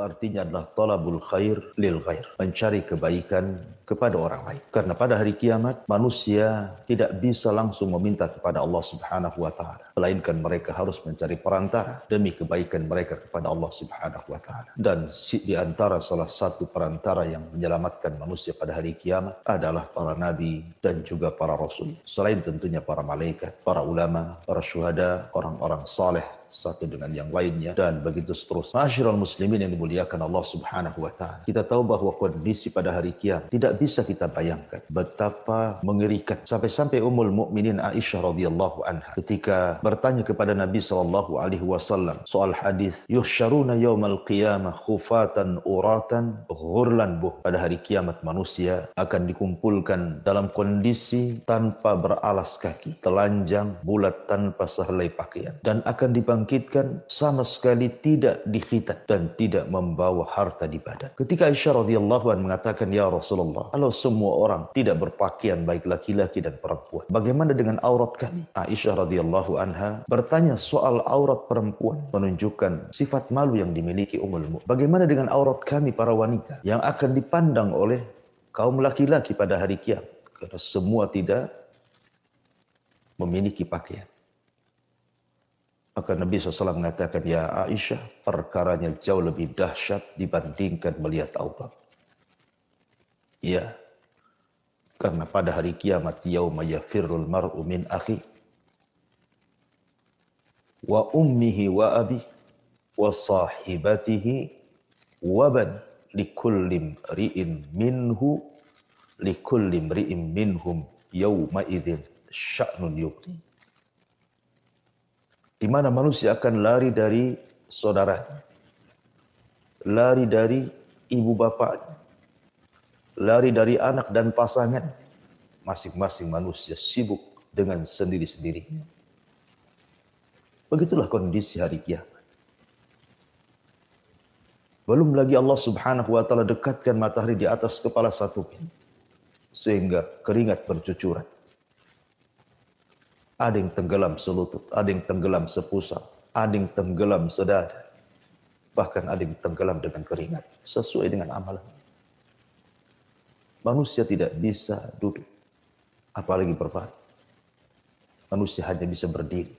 itu artinya adalah talabul khair lil ghair, mencari kebaikan kepada orang lain. Karena pada hari kiamat manusia tidak bisa langsung meminta kepada Allah Subhanahu wa taala, melainkan mereka harus mencari perantara demi kebaikan mereka kepada Allah Subhanahu wa taala. Dan di antara salah satu perantara yang menyelamatkan manusia pada hari kiamat adalah para nabi dan juga para rasul. Selain tentunya para malaikat, para ulama, para syuhada, orang-orang saleh satu dengan yang lainnya, dan begitu seterusnya. Ma'asyiral muslimin yang dimuliakan Allah Subhanahu wa taala. Kita tahu bahwa kondisi pada hari kiamat tidak bisa kita bayangkan betapa mengerikan. Sampai-sampai Ummul Mukminin Aisyah radhiyallahu anha ketika bertanya kepada Nabi sallallahu alaihi wasallam soal hadis yuhsyaruna yaumal qiyamah khufatan uratan ghurlan buh. Pada hari kiamat manusia akan dikumpulkan dalam kondisi tanpa beralas kaki, telanjang, bulat tanpa sehelai pakaian, dan akan dibangkitkan sama sekali tidak dikhitan dan tidak membawa harta di badan. Ketika Aisyah radhiyallahu anha mengatakan, ya Rasulullah, kalau semua orang tidak berpakaian baik laki-laki dan perempuan, bagaimana dengan aurat kami? Aisyah radhiyallahu anha bertanya soal aurat perempuan, menunjukkan sifat malu yang dimiliki Ummul Mukminin. Bagaimana dengan aurat kami para wanita yang akan dipandang oleh kaum laki-laki pada hari kiamat? Karena semua tidak memiliki pakaian. Maka Nabi SAW mengatakan, ya Aisyah, perkaranya jauh lebih dahsyat dibandingkan melihat aurat. Ya, karena pada hari kiamat, yauma yafirrul mar'u min akhi wa ummihi wa abi wa sahibatihi wa ban likulli mri'in minhum yauma idzin sya'nun yughni. Di mana manusia akan lari dari saudaranya, lari dari ibu bapaknya, lari dari anak dan pasangan. Masing-masing manusia sibuk dengan sendiri-sendirinya. Begitulah kondisi hari kiamat. Belum lagi Allah Subhanahu wa taala dekatkan matahari di atas kepala satu sehingga keringat bercucuran. Ada yang tenggelam selutut, ada yang tenggelam sepusar, ada yang tenggelam sedada. Bahkan ada yang tenggelam dengan keringat, sesuai dengan amalan. Manusia tidak bisa duduk, apalagi berbaring. Manusia hanya bisa berdiri.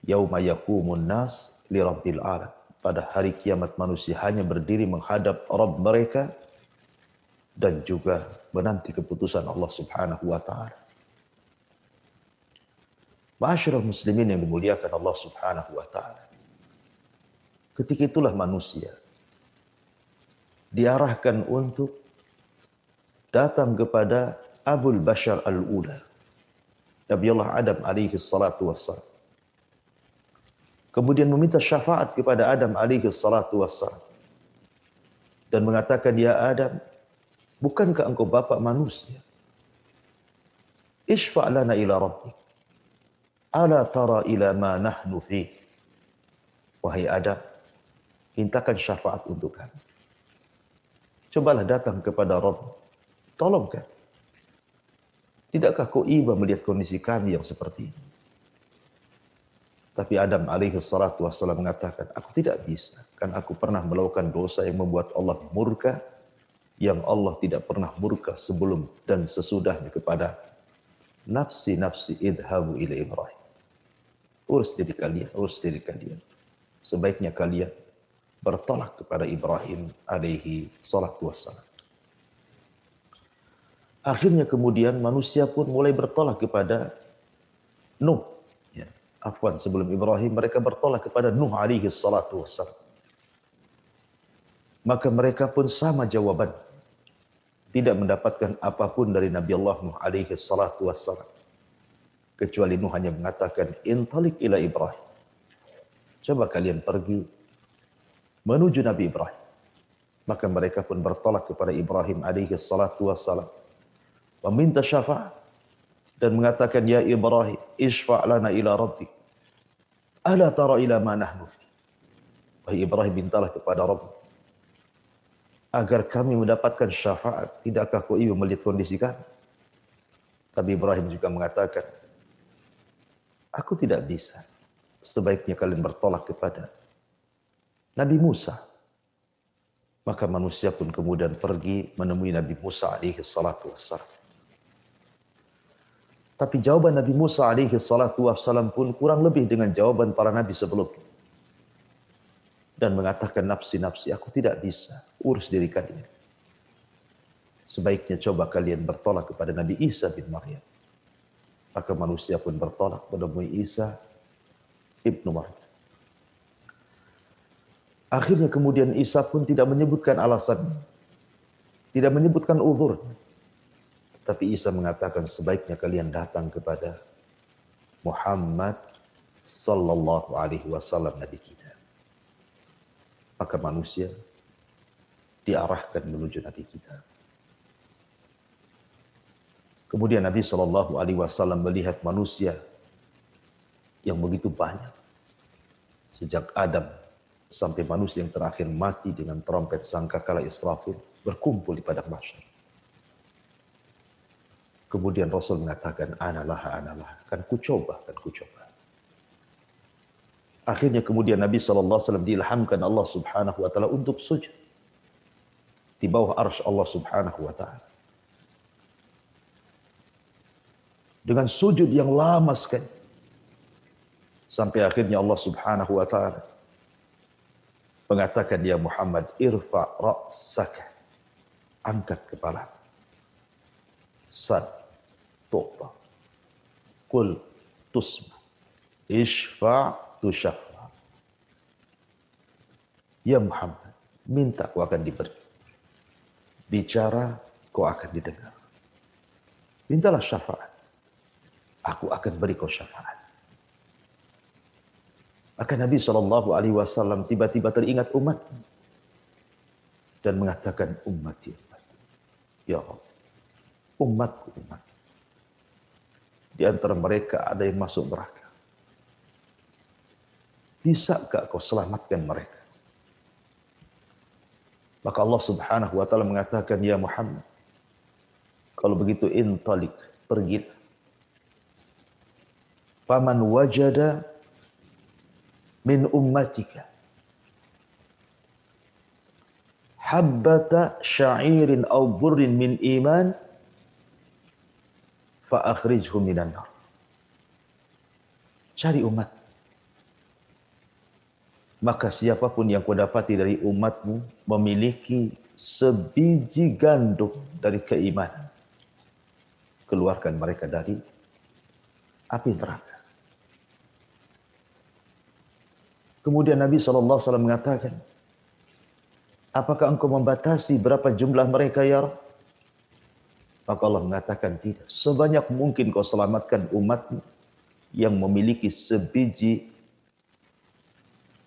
Yauma yaqumun nas li rabbil alam. Pada hari kiamat manusia hanya berdiri menghadap Rabb mereka dan juga menanti keputusan Allah Subhanahu wa taala. Ma'asyiral muslimin yang dimuliakan Allah Subhanahu wa taala. Ketika itulah manusia diarahkan untuk datang kepada Abul Bashar al-Ula, Nabiullah Adam alaihi salatu wassalam. Kemudian meminta syafaat kepada Adam alaihi salatu wassalam dan mengatakan, ya Adam, bukankah engkau bapak manusia? Ishfa' lana ila rabbik. Ala tara ila ma nahnu fi. Wahai Adam, mintakan syafaat untuk kami. Cobalah datang kepada Rabb. Tolong kami. Tidakkah kau iba melihat kondisi kami yang seperti ini? Tapi Adam alaihi salatu wassalam mengatakan, aku tidak bisa. Kan aku pernah melakukan dosa yang membuat Allah murka, yang Allah tidak pernah murka sebelum dan sesudahnya kepada nafsi idhabu ila Ibrahim. Urus diri kalian. Sebaiknya kalian bertolak kepada Ibrahim alaihi salatu wassalam. Akhirnya kemudian manusia pun mulai bertolak kepada Nuh. Ya, afwan, sebelum Ibrahim mereka bertolak kepada Nuh alaihi salatu wassalam. Maka mereka pun sama jawaban. Tidak mendapatkan apapun dari Nabi Allah Nuh alaihi salatu wassalam. Kecuali Nuh hanya mengatakan, intalik ila Ibrahim. Coba kalian pergi menuju Nabi Ibrahim. Maka mereka pun bertolak kepada Ibrahim alaihi salatu wassalam, meminta syafaat dan mengatakan, ya Ibrahim, isfa' lana ila rabbik. Ala tara ila ma nahnu fi. Wahai Ibrahim, mintalah kepada Rabb agar kami mendapatkan syafaat. Tidakkah kau ingin melihat kondisi kami? Tapi Ibrahim juga mengatakan, aku tidak bisa. Sebaiknya kalian bertolak kepada Nabi Musa Maka manusia pun kemudian pergi menemui Nabi Musa alaihi salatu wassalam. Tapi jawaban Nabi Musa alaihi salatu wassalam pun kurang lebih dengan jawaban para nabi sebelumnya. Dan mengatakan, nafsi-nafsi, aku tidak bisa urus diri kalian. Sebaiknya coba kalian bertolak kepada Nabi Isa bin Maryam. Maka manusia pun bertolak menemui Isa ibnu Maryam. Akhirnya kemudian Isa pun tidak menyebutkan alasannya. Tidak menyebutkan uzur. Tapi Isa mengatakan sebaiknya kalian datang kepada Muhammad sallallahu alaihi wasallam, Nabi kita. Maka manusia diarahkan menuju Nabi kita. Kemudian Nabi sallallahu alaihi wasallam melihat manusia yang begitu banyak. Sejak Adam sampai manusia yang terakhir mati dengan trompet sangkakala Israfil berkumpul di padang mahsyar. Kemudian Rasul mengatakan, analah, kan ku coba. Akhirnya kemudian Nabi SAW diilhamkan Allah Subhanahu wa taala untuk sujud di bawah arsy Allah Subhanahu wa taala. Dengan sujud yang lama sekali. Sampai akhirnya Allah Subhanahu wa taala mengatakan, ya Muhammad, irfa ra'saka, angkat kepala. Sad tu'ta, qul tusma, ishfa' tushaffa. Ya Muhammad, minta kau akan diberi. Bicara kau akan didengar. Mintalah syafaat, aku akan beri kau syafaat. Maka Nabi SAW tiba-tiba teringat umat dan mengatakan, ummati. Ya Allah, umatku. Di antara mereka ada yang masuk neraka. Bisakah kau selamatkan mereka? Maka Allah Subhanahu wa taala mengatakan, ya Muhammad, kalau begitu intalik, pergilah. Faman wajada min ummatika habbata sya'irin aw burrin min iman fa akhrijhu minan nar. Cari umat. Maka siapapun yang kau dapati dari umatmu memiliki sebiji gandum dari keimanan, keluarkan mereka dari api neraka. Kemudian Nabi SAW mengatakan, apakah engkau membatasi berapa jumlah mereka ya Rabb? Maka Allah mengatakan, tidak. Sebanyak mungkin kau selamatkan umatmu yang memiliki sebiji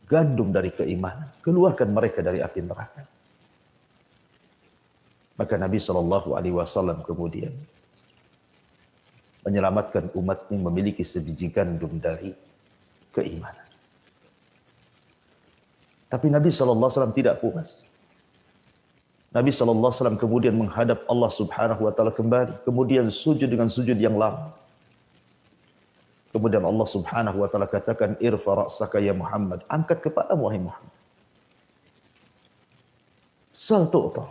gandum dari keimanan. Keluarkan mereka dari api neraka. Maka Nabi SAW kemudian menyelamatkan umatnya memiliki sebiji gandum dari keimanan. Tapi Nabi SAW tidak puas. Nabi SAW kemudian menghadap Allah Subhanahu wa taala kembali. Kemudian sujud dengan sujud yang lama. Kemudian Allah Subhanahu wa taala katakan, irfa ra'saka ya Muhammad, angkat kepalamu wahai Muhammad. Sal tu'ta,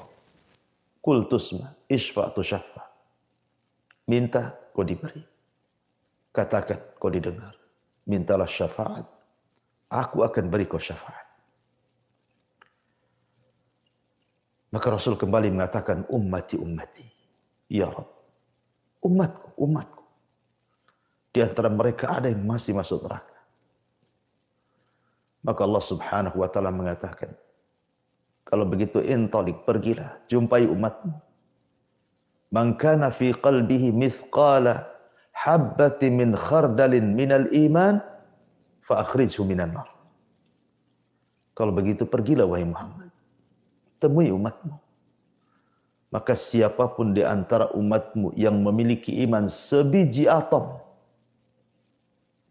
qul tusma, ishfa' tushaffa. Minta kau diberi. Katakan kau didengar. Mintalah syafaat, aku akan beri kau syafaat. Maka Rasul kembali mengatakan, ummati. Ya Rabb, umatku. Di antara mereka ada yang masih masuk neraka. Maka Allah Subhanahu wa taala mengatakan, kalau begitu intalik, pergilah, jumpai umatmu. Man kana fi qalbihi mithqala habbatin min khardalin minal iman fa akhrijhu minan nar. Kalau begitu pergilah wahai Muhammad, temui umatmu. Maka siapapun di antara umatmu yang memiliki iman sebiji atom,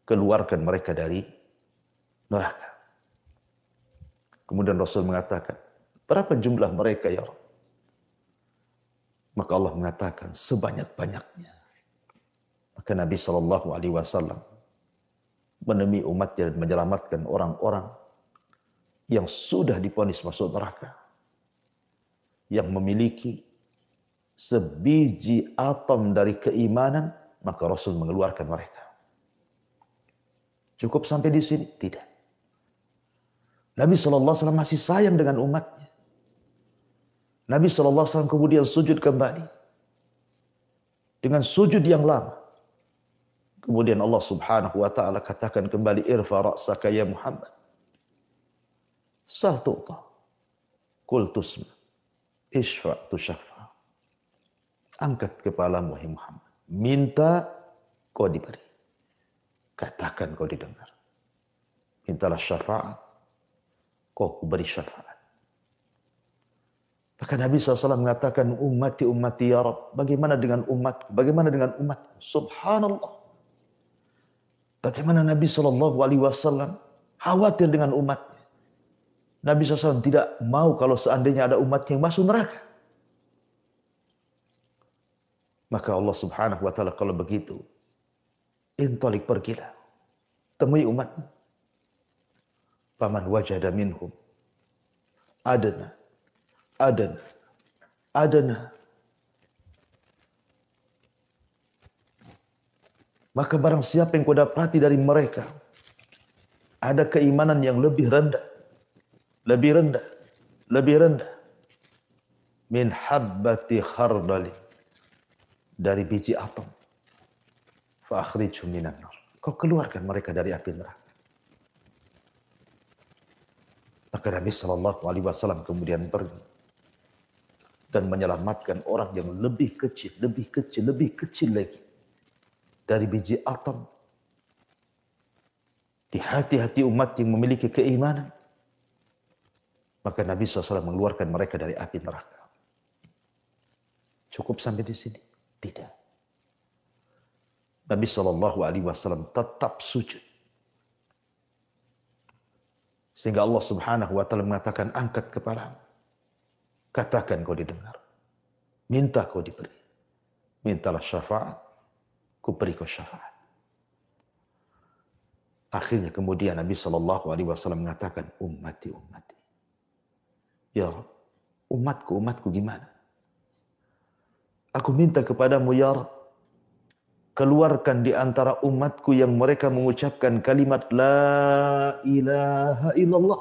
keluarkan mereka dari neraka. Kemudian Rasul mengatakan, berapa jumlah mereka ya Rabb? Maka Allah mengatakan, sebanyak-banyaknya. Maka Nabi SAW menemui umatnya dan menyelamatkan orang-orang yang sudah divonis masuk neraka. yang memiliki sebiji atom dari keimanan, maka Rasul mengeluarkan mereka. Cukup sampai di sini? Tidak. Nabi SAW masih sayang dengan umatnya. Nabi SAW kemudian sujud kembali. Dengan sujud yang lama. Kemudian Allah Subhanahu wa ta'ala katakan kembali, irfa ra'saka ya Muhammad. Sal tu'ta. Qul tusma. Ishfa' tushaffa. Angkat kepalamu wahai Muhammad. Minta kau diberi. Katakan kau didengar. Mintalah syafaat. Kau beri syafaat. Maka Nabi SAW mengatakan, ummati ummati ya Rabb. Bagaimana dengan umatku? Bagaimana dengan umatku? Subhanallah. Bagaimana Nabi SAW khawatir dengan umatnya. Nabi SAW tidak mau kalau seandainya ada umat yang masuk neraka. Maka Allah Subhanahu wa ta'ala kalau begitu, intalik pergilah. Temui umatmu. Faman wajada minhum. Adana. Maka barang siapa yang kau dapati dari mereka ada keimanan yang lebih rendah min habbati khardali, dari biji atom, fa akhrijhum minan nar, kau keluarkan mereka dari api neraka. Maka Nabi SAW kemudian pergi dan menyelamatkan orang yang lebih kecil lagi dari biji atom di hati-hati umat yang memiliki keimanan. Maka Nabi SAW mengeluarkan mereka dari api neraka. Cukup sampai di sini? Tidak. Nabi SAW tetap sujud. Sehingga Allah Subhanahu wa ta'ala mengatakan, angkat kepalamu. Katakan kau didengar. Minta kau diberi. Mintalah syafaat. Ku beri kau syafaat. Akhirnya kemudian Nabi SAW mengatakan, ummati. Ya Rabb, umatku gimana? Aku minta kepadamu ya Rabb, keluarkan di antara umatku yang mereka mengucapkan kalimat la ilaha illallah.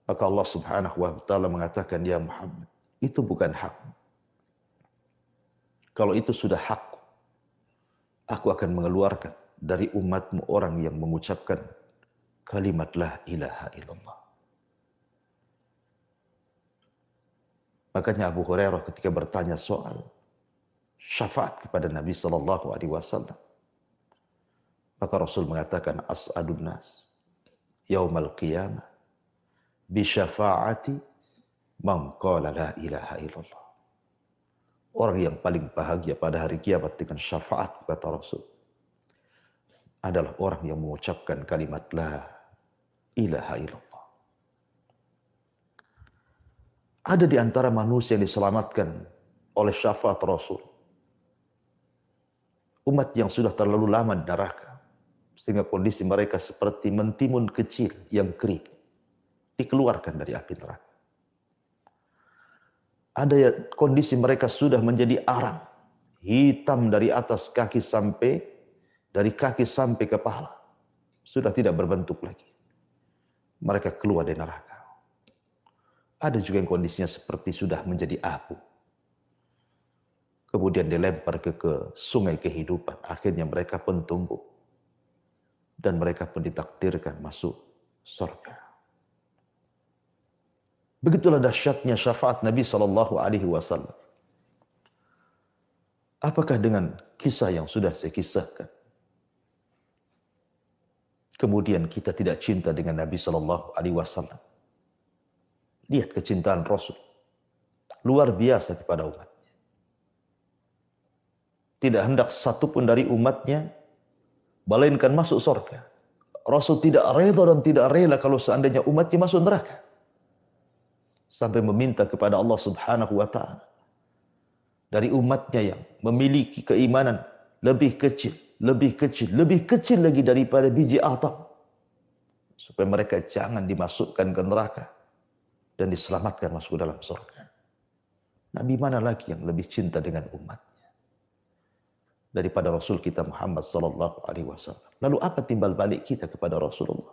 Maka Allah Subhanahu wa ta'ala mengatakan, ya Muhammad, itu bukan hak. Kalau itu sudah hak, aku akan mengeluarkan dari umatmu orang yang mengucapkan kalimat la ilaha illallah. Makanya Abu Hurairah ketika bertanya soal syafaat kepada Nabi SAW, maka Rasul mengatakan, as'adun nas yaumal qiyamah bi syafaati man qala la ilaha illallah. Orang yang paling bahagia pada hari kiamat dengan syafaat, kata Rasul, adalah orang yang mengucapkan kalimat la ilaha illallah. Ada di antara manusia yang diselamatkan oleh syafaat Rasul, umat yang sudah terlalu lama di neraka, sehingga kondisi mereka seperti mentimun kecil yang kering, dikeluarkan dari api neraka. Ada kondisi mereka sudah menjadi arang, hitam dari atas kaki sampai kepala, sudah tidak berbentuk lagi. Mereka keluar dari neraka. Ada juga yang kondisinya seperti sudah menjadi abu, kemudian dilempar ke sungai kehidupan. Akhirnya mereka pun tumbuh dan mereka pun ditakdirkan masuk surga. Begitulah dahsyatnya syafaat Nabi SAW. Apakah dengan kisah yang sudah saya kisahkan, kemudian kita tidak cinta dengan Nabi SAW? Lihat kecintaan Rasul. Luar biasa kepada umatnya. Tidak hendak satupun dari umatnya melainkan masuk surga. Rasul tidak rela dan tidak rela kalau seandainya umatnya masuk neraka. Sampai meminta kepada Allah Subhanahu wa ta'ala, dari umatnya yang memiliki keimanan lebih kecil lagi daripada biji atom, supaya mereka jangan dimasukkan ke neraka. dan diselamatkan masuk ke dalam surga. Nabi mana lagi yang lebih cinta dengan umatnya daripada Rasul kita Muhammad sallallahu alaihi wasallam? Lalu apa timbal balik kita kepada Rasulullah?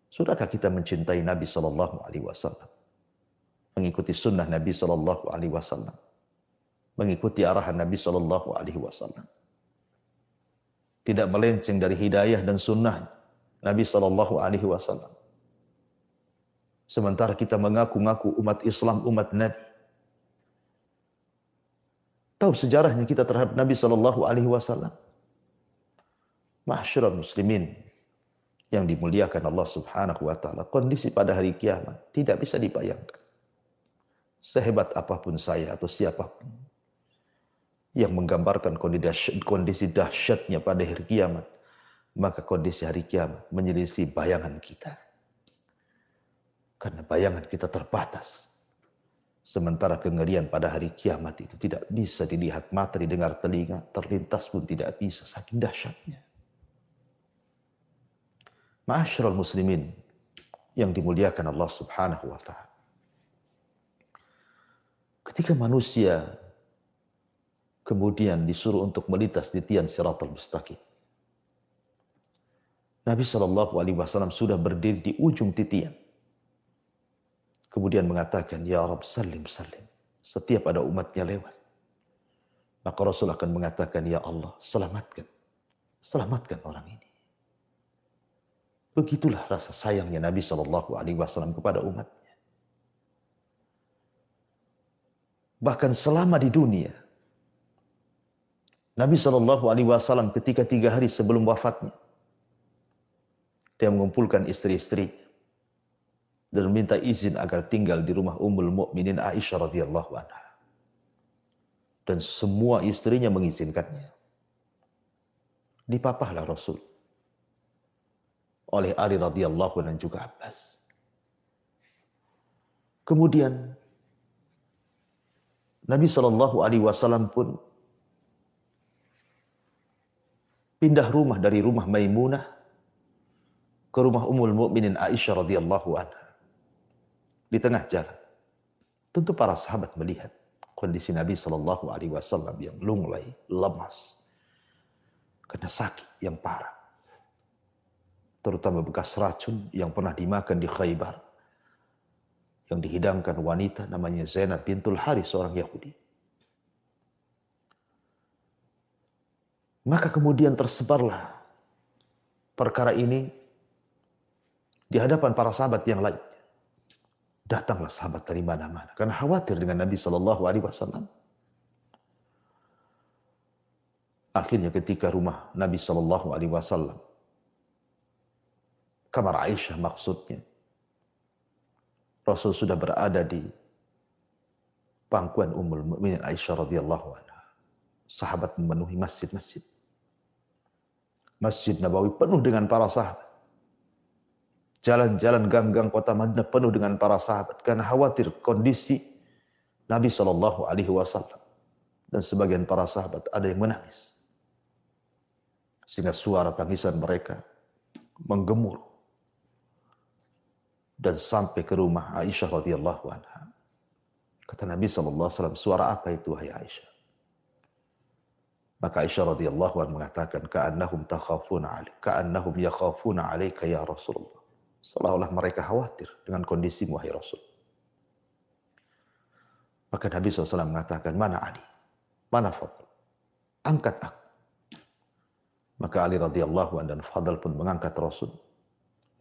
Sudahkah kita mencintai Nabi sallallahu alaihi wasallam? Mengikuti sunnah Nabi sallallahu alaihi wasallam? Mengikuti arahan Nabi sallallahu alaihi wasallam? Tidak melenceng dari hidayah dan sunnah Nabi sallallahu alaihi wasallam. Sementara kita mengaku-ngaku umat Islam, umat Nabi. Tahu sejarahnya kita terhadap Nabi sallallahu alaihi wasallam? Ma'asyiral muslimin yang dimuliakan Allah Subhanahu wa taala, kondisi pada hari kiamat tidak bisa dibayangkan. Sehebat apapun saya atau siapapun yang menggambarkan kondisi dahsyatnya pada hari kiamat, maka kondisi hari kiamat menyelisih bayangan kita. Karena bayangan kita terbatas. Sementara kengerian pada hari kiamat itu tidak bisa dilihat mata, didengar telinga, terlintas pun tidak bisa, saking dahsyatnya. Ma'asyiral muslimin yang dimuliakan Allah Subhanahu wa taala. Ketika manusia kemudian disuruh untuk melintas di tian Siratal Mustaqim, Nabi sallallahu alaihi wasallam sudah berdiri di ujung titian. Kemudian mengatakan, "Ya Rabb, salim, salim." Setiap ada umatnya lewat, maka Rasul akan mengatakan, "Ya Allah, selamatkan. Selamatkan orang ini." Begitulah rasa sayangnya Nabi sallallahu alaihi wasallam kepada umatnya. Bahkan selama di dunia, Nabi sallallahu alaihi wasallam ketika 3 hari sebelum wafatnya, dia mengumpulkan istri-istrinya dan meminta izin agar tinggal di rumah Ummul Mukminin Aisyah radhiyallahu anha. Dan semua istrinya mengizinkannya. Dipapahlah Rasul oleh Ali radhiyallahu anhu dan juga Abbas. Kemudian Nabi sallallahu alaihi wasallam pun pindah rumah dari rumah Maimunah ke rumah Ummul Mukminin Aisyah radhiyallahu anha. Di tengah jalan, tentu para sahabat melihat kondisi Nabi sallallahu alaihi wasallam yang lunglai, lemas karena sakit yang parah. Terutama bekas racun yang pernah dimakan di Khaybar, yang dihidangkan wanita namanya Zainab bintul Harith, seorang Yahudi. Maka kemudian tersebarlah perkara ini di hadapan para sahabat yang lain. Datanglah sahabat dari mana-mana karena khawatir dengan Nabi sallallahu alaihi wasallam. Akhirnya ketika rumah Nabi sallallahu alaihi wasallam, kamar Aisyah maksudnya, Rasul sudah berada di pangkuan Ummul Mukminin Aisyah radhiyallahu anha. Sahabat memenuhi masjid-masjid. Masjid Nabawi penuh dengan para sahabat. Jalan-jalan gang-gang kota Madinah penuh dengan para sahabat karena khawatir kondisi Nabi sallallahu alaihi wasallam. Dan sebagian para sahabat ada yang menangis. Sehingga suara tangisan mereka menggemuruh dan sampai ke rumah Aisyah radhiyallahu anha. Kata Nabi sallallahu alaihi wasallam, "Suara apa itu, hai Aisyah?" Maka Aisyah radhiyallahu anha mengatakan, "Ka'annahum takhafuna 'alaik, ka'annahum yakhafuna 'alaika ya Rasulullah." Seolah-olah mereka khawatir dengan kondisimu, wahai Rasul. Maka Nabi SAW mengatakan, "Mana Ali? Mana Fadl? Angkat aku." Maka Ali radhiyallahu anhu dan Fadl pun mengangkat Rasul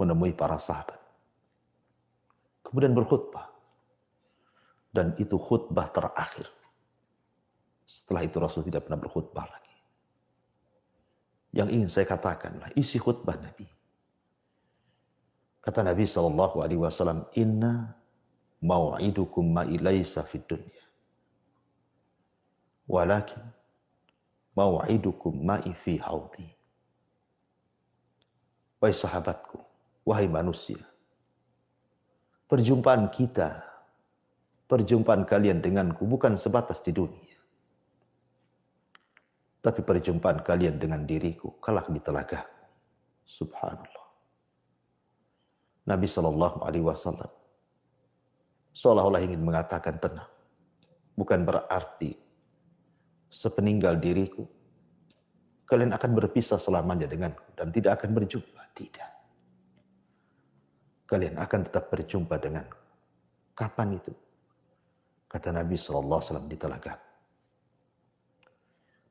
menemui para sahabat. Kemudian berkhutbah. Dan itu khutbah terakhir. Setelah itu Rasul tidak pernah berkhutbah lagi. Yang ingin saya katakanlah isi khutbah Nabi. Kata Nabi sallallahu alaihi wasallam, "Inna mau'idukum ma'i laisa fid dunya. Walakin mau'idukum ma'i fi haudi." Wahai sahabatku, wahai manusia, perjumpaan kita, perjumpaan kalian denganku bukan sebatas di dunia. Tapi perjumpaan kalian dengan diriku kelak di telagaku. Subhanallah. Nabi sallallahu alaihi wasallam seolah-olah ingin mengatakan tenang. Bukan berarti sepeninggal diriku, kalian akan berpisah selamanya denganku dan tidak akan berjumpa. Tidak. Kalian akan tetap berjumpa denganku. Kapan itu? Kata Nabi SAW di Telaga.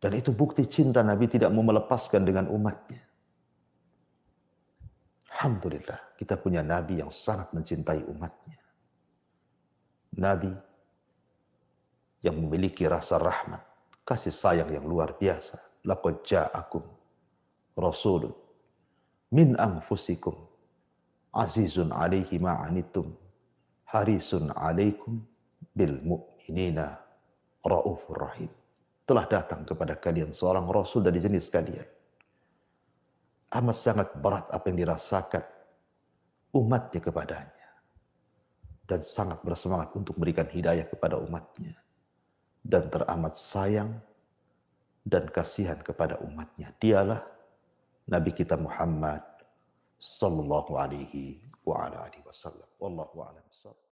Dan itu bukti cinta Nabi tidak mau melepaskan dengan umatnya. Alhamdulillah, kita punya Nabi yang sangat mencintai umatnya. Nabi yang memiliki rasa rahmat, kasih sayang yang luar biasa. Laqad ja'akum rasulun min anfusikum azizun alaihi ma'anittum harisun alaikum bil mu'minina raufur rahim. Telah datang kepada kalian seorang rasul dari jenis kalian. Amat sangat berat apa yang dirasakan umatnya kepadanya. Dan sangat bersemangat untuk memberikan hidayah kepada umatnya. Dan teramat sayang dan kasihan kepada umatnya. Dialah Nabi kita Muhammad sallallahu alaihi wa ala alihi wasallam. Wallahu a'lam bishawab.